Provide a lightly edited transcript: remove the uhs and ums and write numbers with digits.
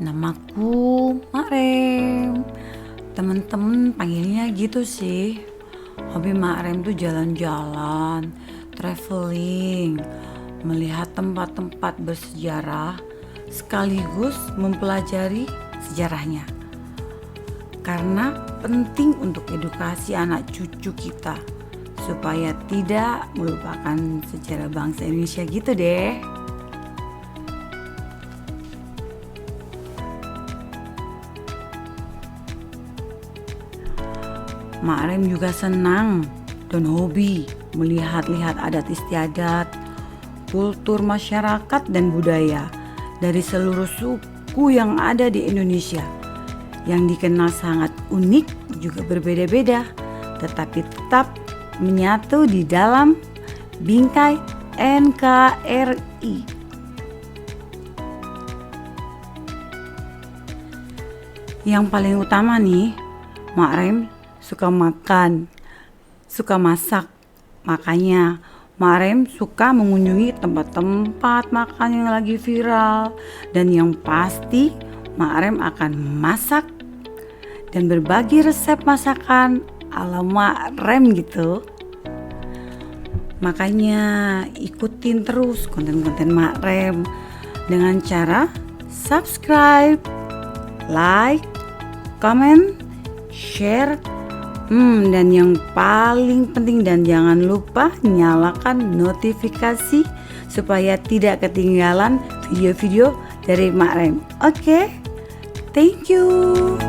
Namaku Makrem. Temen-temen panggilnya gitu sih. Hobi Makrem tuh jalan-jalan, traveling, melihat tempat-tempat bersejarah, sekaligus mempelajari sejarahnya. Karena penting untuk edukasi anak cucu kita, supaya tidak melupakan sejarah bangsa Indonesia gitu deh. Makrem juga senang dan hobi melihat-lihat adat istiadat, kultur masyarakat dan budaya dari seluruh suku yang ada di Indonesia, yang dikenal sangat unik juga berbeda-beda, tetapi tetap menyatu di dalam bingkai NKRI. Yang paling utama nih, Makrem suka makan, suka masak. Makanya Makrem suka mengunjungi tempat-tempat makan yang lagi viral. Dan yang pasti Makrem akan masak dan berbagi resep masakan ala Makrem gitu. Makanya ikutin terus konten-konten Makrem dengan cara subscribe, like, comment, share, dan yang paling penting dan jangan lupa nyalakan notifikasi supaya tidak ketinggalan video-video dari Makrem. Oke, thank you.